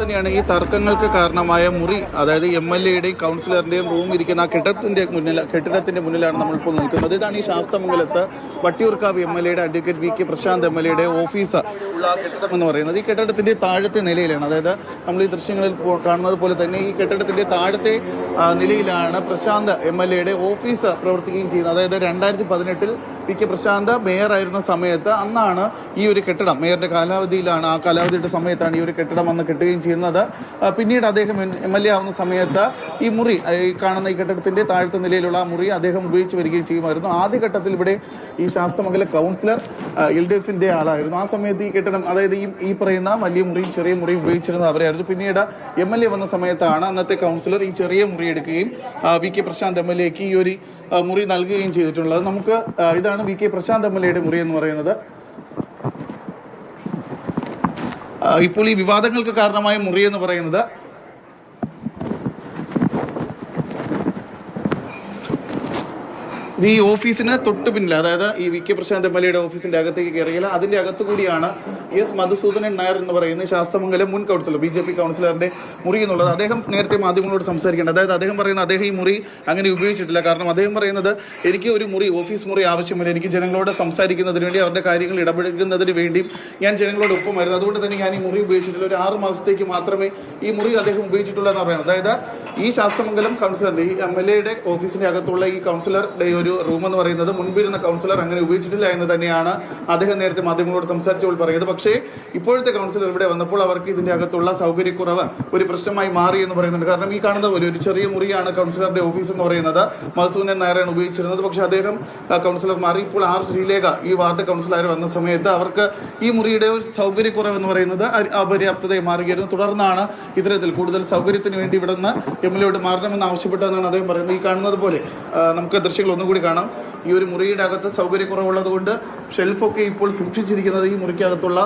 തന്നെയാണ് ഈ തർക്കങ്ങൾക്ക് കാരണമായ മുറി, അതായത് MLA-യുടെയും കൗൺസിലറിന്റെയും റൂം ഇരിക്കുന്ന ആ കെട്ടിടത്തിന്റെ മുന്നിലാണ് നമ്മളിപ്പോൾ നിൽക്കുന്നത്. ഇതാണ് ഈ ശാസ്തമംഗലത്ത് വട്ടിയൂർക്കാവ് MLA-യുടെ അഡ്വക്കേറ്റ് VK പ്രശാന്ത് MLA-യുടെ ഓഫീസ് ഉള്ള കെട്ടിടം എന്ന് പറയുന്നത്. ഈ കെട്ടിടത്തിന്റെ താഴത്തെ നിലയിലാണ്, അതായത് നമ്മൾ ഈ ദൃശ്യങ്ങളിൽ കാണുന്നത് പോലെ തന്നെ ഈ കെട്ടിടത്തിന്റെ താഴത്തെ നിലയിലാണ് പ്രശാന്ത് MLA-യുടെ ഓഫീസ് പ്രവർത്തിക്കുകയും ചെയ്യുന്നത്. അതായത് 2018-ൽ VK പ്രശാന്ത് മേയറായിരുന്ന സമയത്ത് അന്നാണ് ഈ ഒരു കെട്ടിടം, മേയറുടെ കാലാവധിയിലാണ്, ആ കാലാവധിയുടെ സമയത്താണ് ഈ ഒരു കെട്ടിടം വന്ന് കെട്ടുകയും ചെയ്യുന്നത്. പിന്നീട് അദ്ദേഹം MLA ആവുന്ന സമയത്ത് ഈ മുറി, ഈ കാണുന്ന ഈ കെട്ടിടത്തിന്റെ താഴത്തെ നിലയിലുള്ള മുറി അദ്ദേഹം ഉപയോഗിച്ച് വരികയും ചെയ്യുമായിരുന്നു. ആദ്യഘട്ടത്തിൽ ഇവിടെ ഈ ശാസ്തമംഗല കൗൺസിലർ LDF-ന്റെ ആളായിരുന്നു. ആ സമയത്ത് ഈ കെട്ടിടം, അതായത് ഈ പറയുന്ന വലിയ മുറിയും ചെറിയ മുറിയും ഉപയോഗിച്ചിരുന്നത് അവരായിരുന്നു. പിന്നീട് MLA വന്ന സമയത്താണ് അന്നത്തെ കൗൺസിലർ ഈ ചെറിയ മുറി എടുക്കുകയും VK പ്രശാന്ത് MLA-ക്ക് ഈ ഒരു മുറി നൽകുകയും ചെയ്തിട്ടുള്ളത്. നമുക്ക് ഇതാണ് VK പ്രശാന്ത് MLA-യുടെ മുറി എന്ന് പറയുന്നത്. ഇപ്പോൾ ഈ വിവാദങ്ങൾക്ക് കാരണമായ മുറി എന്ന് പറയുന്നത് ഈ ഓഫീസിന് തൊട്ട് പിന്നിൽ, അതായത് ഈ VK പ്രശാന്ത് MLA-യുടെ ഓഫീസിന്റെ അകത്തേക്ക് കയറിയില്ല, അതിന്റെ അകത്തു കൂടിയാണ് S മധുസൂദനൻ നായർ എന്ന് പറയുന്ന ശാസ്തമംഗലം മുൻ കൗൺസിലർ, BJP കൗൺസിലറിന്റെ മുറി എന്നുള്ളത്. അദ്ദേഹം നേരത്തെ മാധ്യമങ്ങളോട് സംസാരിക്കേണ്ടത്, അതായത് അദ്ദേഹം പറയുന്നത് അദ്ദേഹം ഈ മുറി അങ്ങനെ ഉപയോഗിച്ചിട്ടില്ല. കാരണം അദ്ദേഹം പറയുന്നത്, എനിക്ക് ഒരു മുറി, ഓഫീസ് മുറി ആവശ്യമില്ല, എനിക്ക് ജനങ്ങളോട് സംസാരിക്കുന്നതിന് വേണ്ടി, അവരുടെ കാര്യങ്ങൾ ഇടപെടുന്നതിന് വേണ്ടിയും ഞാൻ ജനങ്ങളോട് ഒപ്പമായിരുന്നു, അതുകൊണ്ട് തന്നെ ഞാൻ ഈ മുറി ഉപയോഗിച്ചിട്ടില്ല. ഒരു 6 മാസത്തേക്ക് മാത്രമേ ഈ മുറി അദ്ദേഹം ഉപയോഗിച്ചിട്ടുള്ളൂ എന്ന് പറയുന്നത്. അതായത് ഈ ശാസ്തമംഗലം കൗൺസിലറിന്റെ, ഈ MLA-യുടെ ഓഫീസിന്റെ അകത്തുള്ള ഈ കൗൺസിലറുടെ ഒരു റൂം എന്ന് പറയുന്നത് മുൻപിരുന്ന കൗൺസിലർ അങ്ങനെ ഉപയോഗിച്ചിട്ടില്ല എന്ന് തന്നെയാണ് അദ്ദേഹം നേരത്തെ മാധ്യമങ്ങളോട് സംസാരിച്ചപ്പോൾ പറയുന്നത്. പക്ഷേ ഇപ്പോഴത്തെ കൗൺസിലർ ഇവിടെ വന്നപ്പോൾ അവർക്ക് ഇതിന്റെ അകത്തുള്ള സൗകര്യക്കുറവ് ഒരു പ്രശ്നമായി മാറി എന്ന് പറയുന്നുണ്ട്. കാരണം ഈ കാണുന്ന പോലെ ഒരു ചെറിയ മുറിയാണ് കൗൺസിലറുടെ ഓഫീസ് എന്ന് പറയുന്നത്. മധുസൂദനൻ നായരാണ് ഉപയോഗിച്ചിരുന്നത്. പക്ഷേ അദ്ദേഹം കൗൺസിലർ മാറി. ഇപ്പോൾ R ശ്രീലേഖ ഈ വാർഡ് കൗൺസിലർ വന്ന സമയത്ത് അവർക്ക് ഈ മുറിയുടെ ഒരു സൗകര്യക്കുറവ് എന്ന് പറയുന്നത് അപര്യാപ്തതയെ മാറുകയായിരുന്നു. തുടർന്നാണ് ഇത്തരത്തിൽ കൂടുതൽ സൗകര്യത്തിന് വേണ്ടി ഇവിടെ നിന്ന് MLA-യോട് മാറണമെന്ന് ആവശ്യപ്പെട്ടതെന്നാണ് അദ്ദേഹം പറയുന്നത്. ഈ കാണുന്നത് പോലെ നമുക്ക് ദൃശ്യങ്ങൾ ഒന്നുകൂടി കാണാം. ഈ ഒരു മുറിയുടെ അകത്ത് സൗകര്യക്കുറവുള്ളത് കൊണ്ട് ഷെൽഫൊക്കെ ഇപ്പോൾ സൂക്ഷിച്ചിരിക്കുന്നത് ഈ മുറിക്കകത്തുള്ള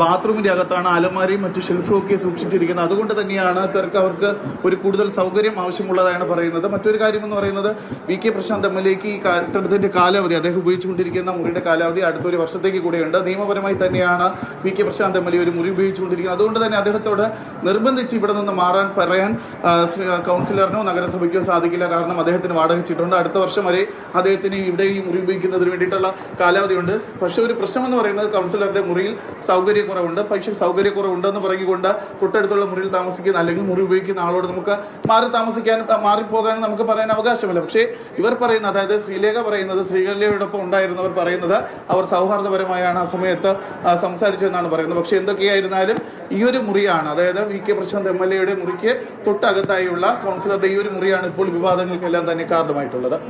ബാത്റൂമിന്റെ അകത്താണ്. അലമാരയും മറ്റു ഷെൽഫും ഒക്കെ സൂക്ഷിച്ചിരിക്കുന്നത്. അതുകൊണ്ട് തന്നെയാണ് അവർക്ക് ഒരു കൂടുതൽ സൗകര്യം ആവശ്യമുള്ളതാണ് പറയുന്നത്. മറ്റൊരു കാര്യം എന്ന് പറയുന്നത്, VK പ്രശാന്ത് MLA-ക്ക് ഈ കെട്ടിടത്തിന്റെ കാലാവധി, അദ്ദേഹം ഉപയോഗിച്ചുകൊണ്ടിരിക്കുന്ന മുറിയുടെ കാലാവധി അടുത്തൊരു വർഷത്തേക്ക് കൂടെയുണ്ട്. നിയമപരമായി തന്നെയാണ് VK പ്രശാന്ത് MLA ഒരു മുറി ഉപയോഗിച്ചുകൊണ്ടിരിക്കുന്നത്. അതുകൊണ്ട് തന്നെ അദ്ദേഹത്തോട് നിർബന്ധിച്ച് ഇവിടെ നിന്ന് മാറാൻ പറയാൻ കൗൺസിലറിനോ നഗരസഭയ്ക്കോ സാധിക്കില്ല. കാരണം അദ്ദേഹത്തിന് വാടക ചീട്ടുണ്ട്. അടുത്ത വർഷം വരെ അദ്ദേഹത്തിന് ഇവിടെ ഈ മുറി ഉപയോഗിക്കുന്നതിന് വേണ്ടിയിട്ടുള്ള കാലാവധിയുണ്ട്. പക്ഷേ ഒരു പ്രശ്നം എന്ന് പറയുന്നത് കൗൺസിലറുടെ മുറിയിൽ സൗകര്യക്കുറവുണ്ട്. പക്ഷേ സൗകര്യക്കുറവുണ്ടെന്ന് പറഞ്ഞുകൊണ്ട് തൊട്ടടുത്തുള്ള മുറിയിൽ താമസിക്കുന്ന അല്ലെങ്കിൽ മുറി ഉപയോഗിക്കുന്ന ആളോട് നമുക്ക് മാറിപ്പോകാനും നമുക്ക് പറയാൻ അവകാശമില്ല. പക്ഷേ ഇവർ പറയുന്ന, അതായത് ശ്രീലേഖ പറയുന്നത്, ശ്രീലേഖയോടൊപ്പം ഉണ്ടായിരുന്നവർ പറയുന്നത് അവർ സൗഹാർദ്ദപരമായാണ് ആ സമയത്ത് സംസാരിച്ചതെന്നാണ് പറയുന്നത്. പക്ഷേ എന്തൊക്കെയായിരുന്നാലും ഈ ഒരു മുറിയാണ്, അതായത് VK പ്രശാന്ത് MLA-യുടെ മുറിക്ക് തൊട്ടകത്തായുള്ള കൗൺസിലറുടെ ഈ ഒരു മുറിയാണ് ഇപ്പോൾ വിവാദങ്ങൾക്കെല്ലാം തന്നെ കാരണമായിട്ടുള്ളത്.